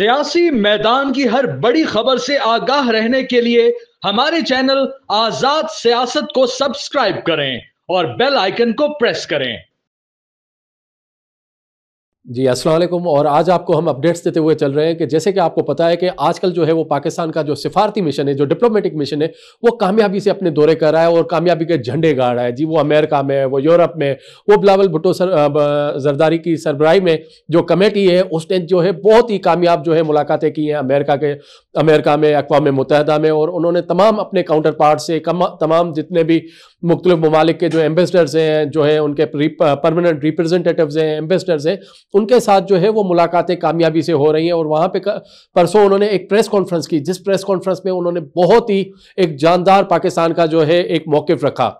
सियासी मैदान की हर बड़ी खबर से आगाह रहने के लिए हमारे चैनल आजाद सियासत को सब्सक्राइब करें और बेल आइकन को प्रेस करें। जी अस्सलाम वालेकुम। और आज आपको हम अपडेट्स देते हुए चल रहे हैं कि जैसे कि आपको पता है कि आजकल जो है वो पाकिस्तान का जो सिफारती मिशन है, जो डिप्लोमेटिक मिशन है, वो कामयाबी से अपने दौरे कर रहा है और कामयाबी के झंडे गाड़ रहा है। जी वो अमेरिका में, वो यूरोप में, वो बिलावल भुट्टो जरदारी की सरबराही में जो कमेटी है उसने जो है बहुत ही कामयाब जो है मुलाकातें की हैं अमेरिका में, अक़वाम मुत्तहिदा में। और उन्होंने तमाम अपने काउंटर पार्ट से तमाम जितने भी मुख्तलिफ ममालिक के जो एम्बेसडर्स हैं, जो है उनके परमानेंट रिप्रेजेंटेटिव्स हैं, एम्बेसडर्स हैं, उनके साथ जो है वो मुलाकातें कामयाबी से हो रही हैं। और वहां पे परसों उन्होंने एक प्रेस कॉन्फ्रेंस की, जिस प्रेस कॉन्फ्रेंस में उन्होंने बहुत ही एक जानदार पाकिस्तान का जो है एक मौक़िफ़ रखा।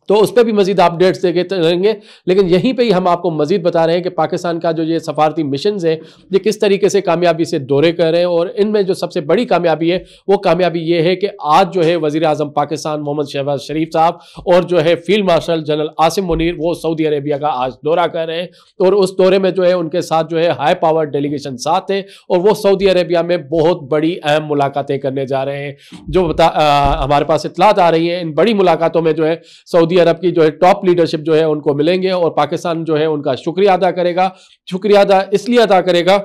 तो उस पर भी मजीद अपडेट्स देते रहेंगे, लेकिन यहीं पे ही हम आपको मजीद बता रहे हैं कि पाकिस्तान का जो ये सफारती मिशन है ये किस तरीके से कामयाबी से दौरे कर रहे हैं। और इनमें जो सबसे बड़ी कामयाबी है वो कामयाबी ये है कि आज जो है वज़ीर आज़म पाकिस्तान मोहम्मद शहबाज शरीफ साहब और जो है field marshal general Asim Munir वो सऊदी अरेबिया का आज दौरा कर रहे हैं। और उस दौरे में जो है उनके साथ जो है हाई पावर डेलीगेशन साथ है और वो सऊदी अरेबिया में बहुत बड़ी अहम मुलाकातें करने जा रहे हैं। जो हमारे पास इत्तलात आ रही हैं, इन बड़ी मुलाकातों में जो है सऊदी अरब की जो है टॉप लीडरशिप जो है उनको मिलेंगे और पाकिस्तान जो है उनका शुक्रिया अदा करेगा। शुक्रिया इसलिए अदा करेगा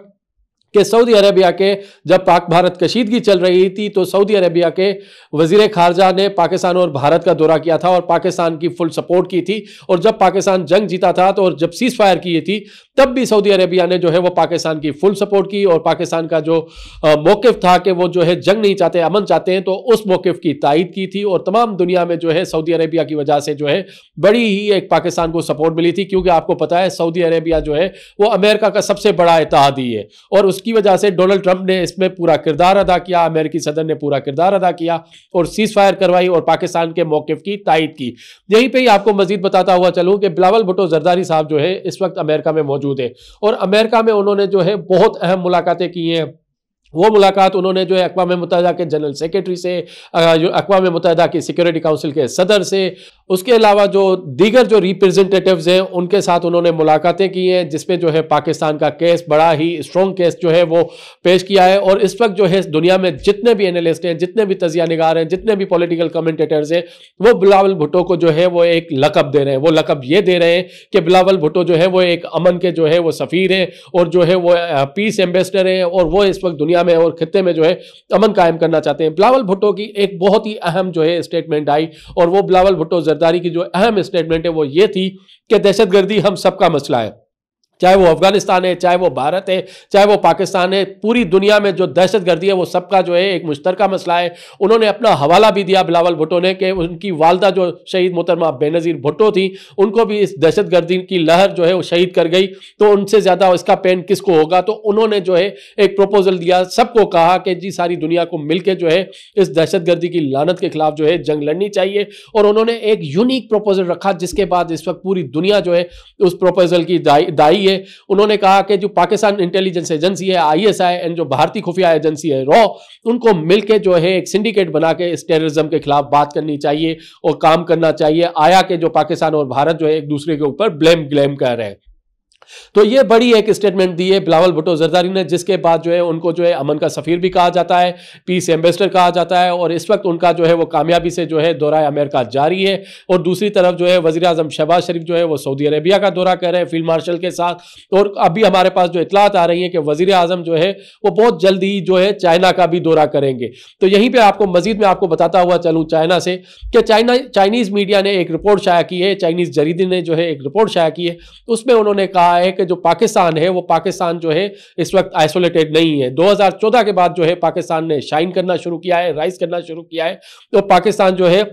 कि सऊदी अरेबिया के जब पाक भारत कशीदगी चल रही थी तो सऊदी अरेबिया के वजीर खारजा ने पाकिस्तान और भारत का दौरा किया था और पाकिस्तान की फुल सपोर्ट की थी। और जब पाकिस्तान जंग जीता था तो और जब सीज फायर की थी तब भी सऊदी अरेबिया ने जो है वो पाकिस्तान की फुल सपोर्ट की और पाकिस्तान का जो मौक़िफ़ था कि वो जो है जंग नहीं चाहते, अमन चाहते हैं, तो उस मौक़िफ़ की तायद की थी। और तमाम दुनिया में जो है सऊदी अरेबिया की वजह से जो है बड़ी ही एक पाकिस्तान को सपोर्ट मिली थी, क्योंकि आपको पता है सऊदी अरेबिया जो है वो अमेरिका का सबसे बड़ा इत्तेहादी है और उसकी वजह से डोनाल्ड ट्रंप ने इसमें पूरा किरदार अदा किया, अमेरिकी सदर ने पूरा किरदार अदा किया और सीज फायर करवाई और पाकिस्तान के मौक़िफ़ की तायद की। यहीं पे ही आपको मजीद बताता हुआ चलूं कि बिलावल भुट्टो जरदारी साहब जो है इस वक्त अमेरिका में मौजूद है और अमेरिका में उन्होंने जो है बहुत अहम मुलाकातें की हैं। वो मुलाकात उन्होंने जो है अक़वाम मुत्तहिदा के जनरल सेक्रेटरी से, अक़वाम मुत्तहिदा की सिक्योरिटी काउंसिल के सदर से, उसके अलावा जो दीगर जो रिप्रेजेंटेटिव्स हैं उनके साथ उन्होंने मुलाकातें की हैं, जिसमें जो है पाकिस्तान का केस बड़ा ही स्ट्रॉन्ग केस जो है वो पेश किया है। और इस वक्त जो है दुनिया में जितने भी एनालिस्ट हैं, जितने भी तजिया निगार हैं, जितने भी पॉलिटिकल कमेंटेटर्स हैं, वो बिलावल भुट्टो को जो है वो एक लक़ब दे रहे हैं। वो लक़ब ये दे रहे हैं कि बिलावल भुट्टो जो है वो एक अमन के जो है वो सफ़ीर हैं और जो है वो पीस एम्बेसडर हैं और वो इस वक्त दुनिया में और खित्ते में जो है अमन कायम करना चाहते हैं। बिलावल भुट्टो की एक बहुत ही अहम जो है स्टेटमेंट आई और वो बिलावल भुट्टो जरदारी की जो अहम स्टेटमेंट है वो ये थी कि दहशतगर्दी हम सबका मसला है, चाहे वो अफगानिस्तान है, चाहे वो भारत है, चाहे वो पाकिस्तान है, पूरी दुनिया में जो दहशतगर्दी है वो सबका जो है एक मुश्तरका मसला है। उन्होंने अपना हवाला भी दिया बिलावल भुट्टो ने कि उनकी वालदा जो शहीद मोहतरमा बेनज़ीर भुट्टो थी उनको भी इस दहशतगर्दी की लहर जो है वो शहीद कर गई, तो उनसे ज़्यादा इसका पेन किसको होगा। तो उन्होंने जो है एक प्रपोजल दिया, सबको कहा कि जी सारी दुनिया को मिल के जो है इस दहशतगर्दी की लानत के खिलाफ जो है जंग लड़नी चाहिए। और उन्होंने एक यूनिक प्रपोजल रखा जिसके बाद इस वक्त पूरी दुनिया जो है उस प्रपोजल की दाई। उन्होंने कहा कि जो पाकिस्तान इंटेलिजेंस एजेंसी है ISI एंड जो भारतीय खुफिया एजेंसी है रॉ, उनको मिलकर जो है एक सिंडिकेट बना के इस टेररिज्म के खिलाफ बात करनी चाहिए और काम करना चाहिए। आया कि जो पाकिस्तान और भारत जो है एक दूसरे के ऊपर ब्लेम कर रहे हैं। तो ये बड़ी एक स्टेटमेंट दी है बिलावल भुट्टो जरदारी ने, जिसके बाद जो है उनको जो है अमन का सफ़ीर भी कहा जाता है, पीस एम्बेसडर कहा जाता है। और इस वक्त उनका जो है वो कामयाबी से जो है दौरा अमेरिका जारी है। और दूसरी तरफ जो है वज़ीर आज़म शहबाज शरीफ जो है वो सऊदी अरेबिया का दौरा कर रहे हैं फील्ड मार्शल के साथ। और अभी हमारे पास जो इतलात आ रही है कि वज़ीर आज़म जो है वो बहुत जल्दी जो है चाइना का भी दौरा करेंगे। तो यहीं पर आपको मजीद में आपको बताता हुआ चलूँ चाइना से कि चाइनीज़ मीडिया ने एक रिपोर्ट शाया की है, चाइनीज़ जरीदे ने जो है एक रिपोर्ट शाया की है, उसमें उन्होंने कहा है कि जो पाकिस्तान है वो पाकिस्तान जो है इस वक्त आइसोलेटेड नहीं है। 2014 के बाद जो है पाकिस्तान ने शाइन करना शुरू किया है, राइज करना शुरू किया है। तो पाकिस्तान जो है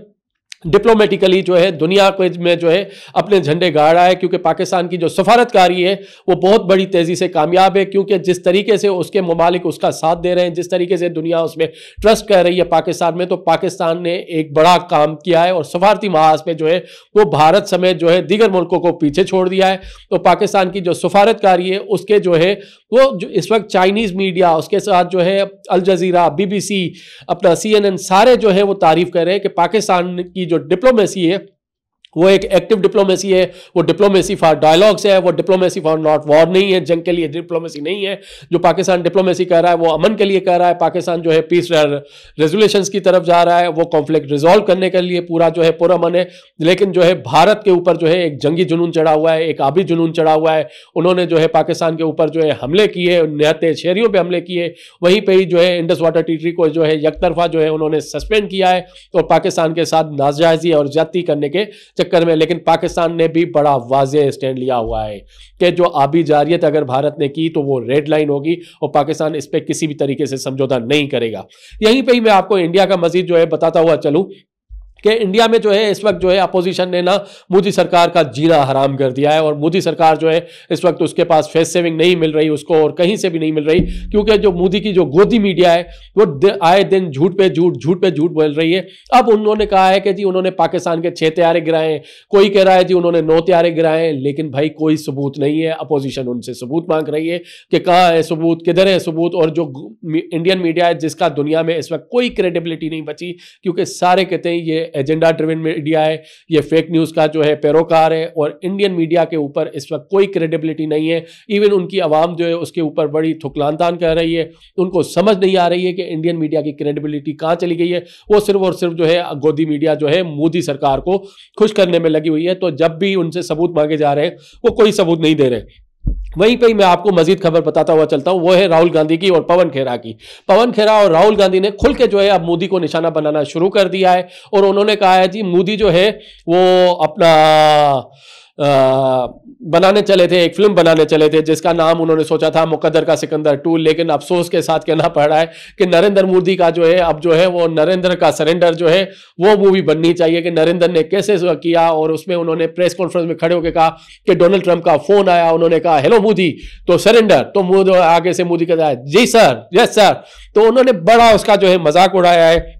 डिप्लोमेटिकली जो है दुनिया में जो है अपने झंडे गाड़ रहा है, क्योंकि पाकिस्तान की जो सफारतकारी है वो बहुत बड़ी तेज़ी से कामयाब है, क्योंकि जिस तरीके से उसके ममालिक उसका साथ दे रहे हैं, जिस तरीके से दुनिया उसमें ट्रस्ट कर रही है पाकिस्तान में, तो पाकिस्तान ने एक बड़ा काम किया है और सफारती महाज पे जो है वो भारत समेत जो है दीगर मुल्कों को पीछे छोड़ दिया है। तो पाकिस्तान की जो सफारतकारी है उसके जो है वो जो इस वक्त चाइनीज़ मीडिया, उसके साथ जो है अल जज़ीरा, BBC, अपना CNN सारे जो है वो तारीफ़ कर रहे हैं कि पाकिस्तान की जो डिप्लोमेसी है वो एक एक्टिव डिप्लोमेसी है, वो डिप्लोमेसी फॉर डायलॉग्स है, वो डिप्लोमेसी फॉर नॉट वॉर नहीं है, जंग के लिए डिप्लोमेसी नहीं है। जो पाकिस्तान डिप्लोमेसी कर रहा है वो अमन के लिए कर रहा है। पाकिस्तान जो है पीस रेजोल्यूशंस की तरफ जा रहा है, वो कॉन्फ्लिक्ट रिजॉल्व करने के लिए पूरा जो है पुरअमन है। लेकिन जो है भारत के ऊपर जो है एक जंगी जुनून चढ़ा हुआ है, एक आबी जुनून चढ़ा हुआ है। उन्होंने जो है पाकिस्तान के ऊपर जो है हमले किए, निहत्ते शहरियों पर हमले किए। वहीं पर ही जो है इंडस वाटर ट्रीटी को जो है यकतरफा जो है उन्होंने सस्पेंड किया है और पाकिस्तान के साथ नाजायजी और ज्यादती करने के चक्कर में। लेकिन पाकिस्तान ने भी बड़ा वाज़ेह स्टैंड लिया हुआ है कि जो आबी जारियत अगर भारत ने की तो वो रेड लाइन होगी और पाकिस्तान इस पे किसी भी तरीके से समझौता नहीं करेगा। यहीं पे ही मैं आपको इंडिया का मजीद जो है बताता हुआ चलूं कि इंडिया में जो है इस वक्त जो है अपोजिशन ने ना मोदी सरकार का जीना हराम कर दिया है। और मोदी सरकार जो है इस वक्त उसके पास फेस सेविंग नहीं मिल रही उसको, और कहीं से भी नहीं मिल रही, क्योंकि जो मोदी की जो गोदी मीडिया है वो आए दिन झूठ पे झूठ बोल रही है। अब उन्होंने कहा है कि जी उन्होंने पाकिस्तान के 6 तैयारे गिराए, कोई कह रहा है जी उन्होंने 9 तैयारे गिराए, लेकिन भाई कोई सबूत नहीं है। अपोजिशन उनसे सबूत मांग रही है कि कहाँ है सबूत, किधर है सबूत। और जो इंडियन मीडिया है जिसका दुनिया में इस वक्त कोई क्रेडिबिलिटी नहीं बची, क्योंकि सारे कहते हैं ये एजेंडा ड्रिवन मीडिया है, ये फेक न्यूज़ का जो है पैरोकार है, और इंडियन मीडिया के ऊपर इस वक्त कोई क्रेडिबिलिटी नहीं है। इवन उनकी आवाम जो है उसके ऊपर बड़ी थुकलान तान कर रही है। उनको समझ नहीं आ रही है कि इंडियन मीडिया की क्रेडिबिलिटी कहाँ चली गई है। वो सिर्फ और सिर्फ जो है गोदी मीडिया जो है मोदी सरकार को खुश करने में लगी हुई है। तो जब भी उनसे सबूत मांगे जा रहे हैं वो कोई सबूत नहीं दे रहे। वहीं पे ही मैं आपको मजीद खबर बताता हुआ चलता हूं, वो है राहुल गांधी की और पवन खेरा की। पवन खेरा और राहुल गांधी ने खुल के जो है अब मोदी को निशाना बनाना शुरू कर दिया है। और उन्होंने कहा है जी मोदी जो है वो अपना बनाने चले थे, एक फिल्म बनाने चले थे जिसका नाम उन्होंने सोचा था मुकद्दर का सिकंदर 2, लेकिन अफसोस के साथ कहना पड़ रहा है कि नरेंद्र मोदी का जो है अब जो है वो नरेंद्र का सरेंडर जो है वो मूवी बननी चाहिए कि नरेंद्र ने कैसे किया। और उसमें उन्होंने प्रेस कॉन्फ्रेंस में खड़े होकर कहा कि डोनाल्ड ट्रंप का फोन आया, उन्होंने कहा हेलो मोदी तो सरेंडर, तो आगे से मोदी कहता है जी सर, यस सर। तो उन्होंने बड़ा उसका जो है मजाक उड़ाया है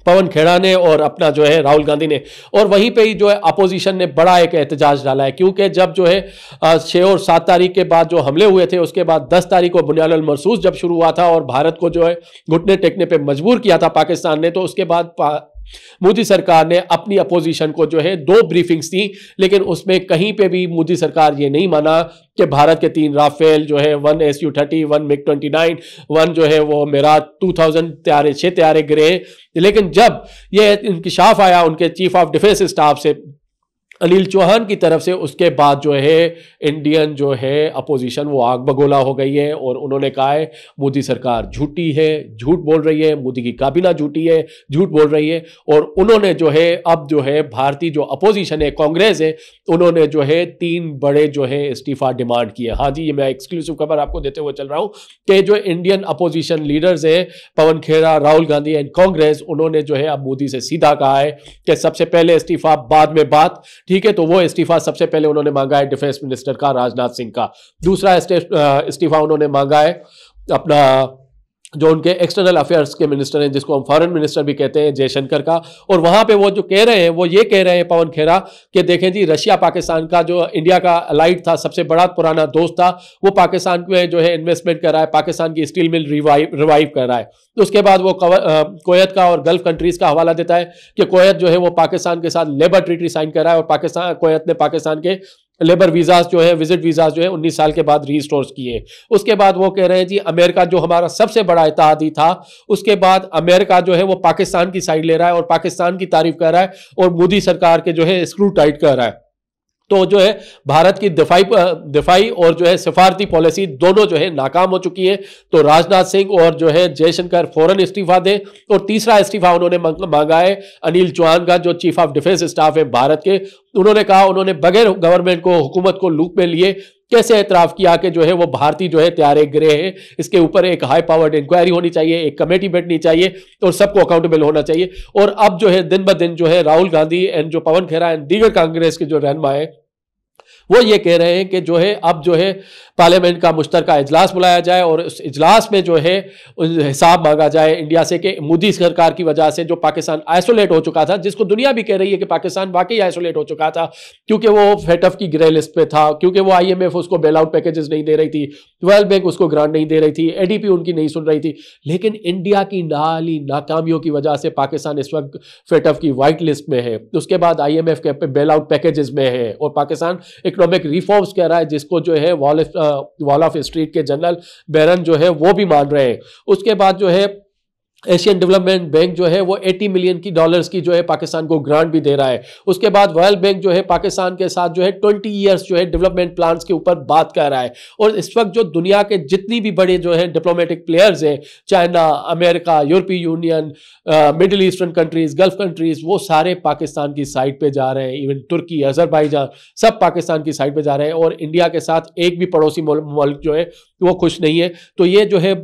पवन खेड़ा ने और अपना जो है राहुल गांधी ने। और वहीं पे ही जो है अपोजिशन ने बड़ा एक एहतजाज डाला है, क्योंकि जब जो है 6 और 7 तारीख के बाद जो हमले हुए थे, उसके बाद 10 तारीख को बुनियाद अल मरसूस जब शुरू हुआ था और भारत को जो है घुटने टेकने पे मजबूर किया था पाकिस्तान ने, तो उसके बाद मोदी सरकार ने अपनी अपोजिशन को जो है 2 ब्रीफिंग्स दी, लेकिन उसमें कहीं पे भी मोदी सरकार ये नहीं माना कि भारत के 3 राफेल जो है 1 Su-30, 1 MiG-29, 1 जो है वो मेरा 2000 तैयारे 6 तैयारे गिरे। लेकिन जब ये इंकिशाफ आया उनके चीफ ऑफ डिफेंस स्टाफ से अनिल चौहान की तरफ से, उसके बाद जो है इंडियन जो है अपोजिशन वो आग बगोला हो गई है। और उन्होंने कहा है मोदी सरकार झूठी है, झूठ बोल रही है, मोदी की काबीना झूठी है, झूठ बोल रही है। और उन्होंने जो है अब जो है भारतीय जो अपोजिशन है कांग्रेस है, उन्होंने जो है 3 बड़े जो है इस्तीफा डिमांड किए। हाँ जी, ये मैं एक्सक्लूसिव खबर आपको देते हुए चल रहा हूं कि जो इंडियन अपोजिशन लीडर्स है पवन खेड़ा, राहुल गांधी एंड कांग्रेस, उन्होंने जो है अब मोदी से सीधा कहा है कि सबसे पहले इस्तीफा बाद में बात, ठीक है। तो वो इस्तीफा सबसे पहले उन्होंने मांगा है डिफेंस मिनिस्टर का, राजनाथ सिंह का। दूसरा इस्तीफा उन्होंने मांगा है अपना जो उनके एक्सटर्नल अफेयर्स के मिनिस्टर हैं, जिसको हम फॉरेन मिनिस्टर भी कहते हैं, जयशंकर का। और वहां पे वो जो कह रहे हैं वो ये कह रहे हैं पवन खेड़ा कि देखें जी रशिया पाकिस्तान का जो इंडिया का अलाइड था, सबसे बड़ा पुराना दोस्त था, वो पाकिस्तान में जो है इन्वेस्टमेंट कर रहा है, पाकिस्तान की स्टील मिल रिवाइव कर रहा है। तो उसके बाद वो कुवैत का और गल्फ कंट्रीज का हवाला देता है कि कुवैत जो है वो पाकिस्तान के साथ लेबर ट्रीटी साइन कर रहा है और कुवैत ने पाकिस्तान के लेबर वीजाज जो है, विजिट वीजाज जो है 19 साल के बाद रीस्टोर किए। उसके बाद वो कह रहे हैं जी अमेरिका जो हमारा सबसे बड़ा इत्तेहादी था, उसके बाद अमेरिका जो है वो पाकिस्तान की साइड ले रहा है और पाकिस्तान की तारीफ कर रहा है और मोदी सरकार के जो है स्क्रू टाइट कर रहा है। तो जो है भारत की दिफाई और जो है सिफारती पॉलिसी दोनों जो है नाकाम हो चुकी है। तो राजनाथ सिंह और जो है जयशंकर फौरन इस्तीफा दें। और तीसरा इस्तीफा उन्होंने मांगा है अनिल चौहान का, जो चीफ ऑफ डिफेंस स्टाफ है भारत के। उन्होंने कहा उन्होंने बगैर गवर्नमेंट को, हुकूमत को लूप में लिए कैसे एतराफ़ किया कि जो है वो भारतीय जो है तैयारे गिरे हैं, इसके ऊपर एक हाई पावर्ड इंक्वायरी होनी चाहिए, एक कमेटी बैठनी चाहिए और सबको अकाउंटेबल होना चाहिए। और अब जो है दिन ब दिन जो है राहुल गांधी एंड जो पवन खेड़ा एंड दीगर कांग्रेस के जो रहनुमा है वो ये कह रहे हैं कि जो है अब जो है पार्लियामेंट का मुश्तरका इजलास बुलाया जाए और उस इजलास में जो है हिसाब मांगा जाए इंडिया से कि मोदी सरकार की वजह से जो पाकिस्तान आइसोलेट हो चुका था, जिसको दुनिया भी कह रही है कि पाकिस्तान वाकई आइसोलेट हो चुका था क्योंकि वो फेटफ की ग्रे लिस्ट पे था, क्योंकि वो IMF उसको बेल आउट पैकेजेस नहीं दे रही थी, वर्ल्ड बैंक उसको ग्रांट नहीं दे रही थी, ADP उनकी नहीं सुन रही थी। लेकिन इंडिया की नाली नाकामियों की वजह से पाकिस्तान इस वक्त फेटफ की वाइट लिस्ट में है, उसके बाद IMF के बेल आउट पैकेजेस में है और पाकिस्तान इकोनॉमिक रिफॉर्म्स कह रहा है जिसको जो है वॉल ऑफ स्ट्रीट के जनरल बैरन जो है वो भी मान रहे हैं। उसके बाद जो है एशियन डेवलपमेंट बैंक जो है वो $80 मिलियन की जो है पाकिस्तान को ग्रांट भी दे रहा है। उसके बाद वर्ल्ड बैंक जो है पाकिस्तान के साथ जो है 20 इयर्स जो है डेवलपमेंट प्लान्स के ऊपर बात कर रहा है। और इस वक्त जो दुनिया के जितनी भी बड़े जो है डिप्लोमेटिक प्लेयर्स हैं, चाइना, अमेरिका, यूरोपीय union, middle eastern countries, gulf countries, वो सारे पाकिस्तान की साइड पे जा रहे हैं। इवन तुर्की, अजरबैजान, सब पाकिस्तान की साइड पे जा रहे हैं और इंडिया के साथ एक भी पड़ोसी मुल्क जो है वो खुश नहीं है। तो ये जो है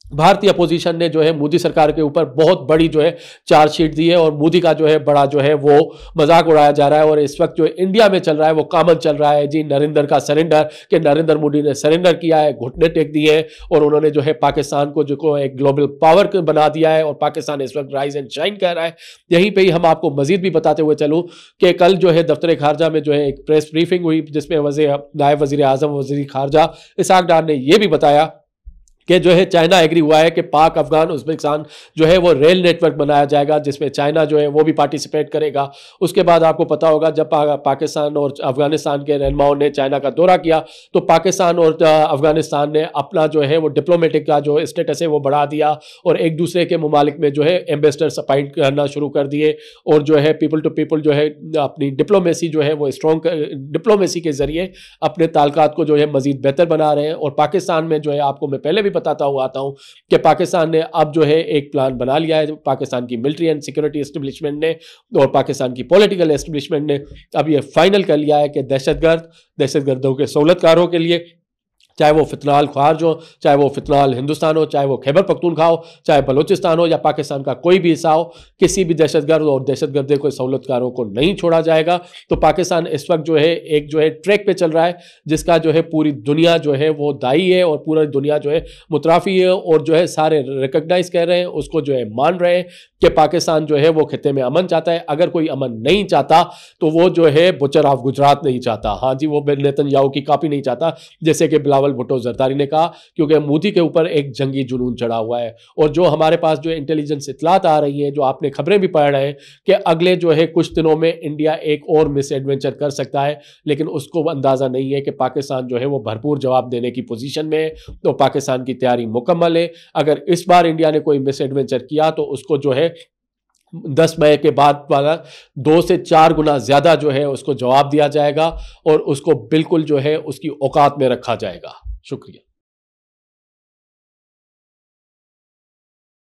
भारतीय अपोजिशन ने जो है मोदी सरकार के ऊपर बहुत बड़ी जो है चार्जशीट दी है और मोदी का जो है बड़ा जो है वो मजाक उड़ाया जा रहा है। और इस वक्त जो इंडिया में चल रहा है वो कॉमन चल रहा है जी, नरेंद्र का सरेंडर, कि नरेंद्र मोदी ने सरेंडर किया है, घुटने टेक दिए हैं और उन्होंने जो है पाकिस्तान को जो एक ग्लोबल पावर बना दिया है और पाकिस्तान इस वक्त राइज एंड शाइन कर रहा है। यहीं पर ही हम आपको मजीद भी बताते हुए चलूँ कि कल जो है दफ्तर खारजा में जो है एक प्रेस ब्रीफिंग हुई जिसमें नायब वजीर आजम वजीर खारजा इसहाक डार ने यह भी बताया कि जो है चाइना एग्री हुआ है कि पाक, अफगान, उज्बेकिस्तान जो है वो रेल नेटवर्क बनाया जाएगा जिसमें चाइना जो है वो भी पार्टिसिपेट करेगा। उसके बाद आपको पता होगा जब पाकिस्तान और अफगानिस्तान के रहनुमाओं ने चाइना का दौरा किया तो पाकिस्तान और अफगानिस्तान ने अपना जो है वो डिप्लोमेटिक का जो स्टेटस है वो बढ़ा दिया और एक दूसरे के ममालिक में जो है एम्बेसडर्स अपॉइंट करना शुरू कर दिए और जो है पीपल टू पीपल जो है अपनी डिप्लोमेसी जो है वो स्ट्रॉन्ग डिप्लोमेसी के जरिए अपने ताल्लुकात को जो है मजीद बेहतर बना रहे हैं। और पाकिस्तान में जो है आपको मैं पहले भी बताता हुआ आता हूं कि पाकिस्तान ने अब जो है एक प्लान बना लिया है, पाकिस्तान की मिलिट्री एंड सिक्योरिटी एस्टेब्लिशमेंट ने और पाकिस्तान की पॉलिटिकल एस्टेब्लिशमेंट ने अब ये फाइनल कर लिया है कि दहशतगर्दों के सहूलतकारों के लिए, चाहे वो फितनाल ख्वार हो, चाहे वो फितनाल हिंदुस्तान हो, चाहे वो खैबर पख्तूनख्वा हो, चाहे बलूचिस्तान हो या पाकिस्तान का कोई भी हिस्सा हो, किसी भी दहशतगर्द और दहशतगर्द को सहूलतकारों को नहीं छोड़ा जाएगा। तो पाकिस्तान इस वक्त जो है एक जो है ट्रैक पे चल रहा है जिसका जो है पूरी दुनिया जो है वो दाई है और पूरी दुनिया जो है मुतराफी है और जो है सारे रिकग्नाइज कर रहे हैं, उसको जो है मान रहे हैं कि पाकिस्तान जो है वो खिते में अमन चाहता है। अगर कोई अमन नहीं चाहता तो वो जो है बुचर ऑफ गुजरात नहीं चाहता, हाँ जी, वो नेतन्याहू की कॉपी नहीं चाहता जैसे कि बिलावल भुट्टो जरदारी ने कहा, क्योंकि मोदी के ऊपर एक जंगी जुनून चढ़ा हुआ है। और जो हमारे पास जो इंटेलिजेंस इतलात आ रही हैं, जो आपने खबरें भी पढ़ रहे हैं कि अगले जो है कुछ दिनों में इंडिया एक और मिस एडवेंचर कर सकता है, लेकिन उसको अंदाजा नहीं है कि पाकिस्तान जो है वो भरपूर जवाब देने की पोजीशन में है। तो पाकिस्तान की तैयारी मुकम्मल है। अगर इस बार इंडिया ने कोई मिस एडवेंचर किया तो उसको जो है 10 मई के बाद वाला 2 से 4 गुना ज्यादा जो है उसको जवाब दिया जाएगा और उसको बिल्कुल जो है उसकी औकात में रखा जाएगा। शुक्रिया।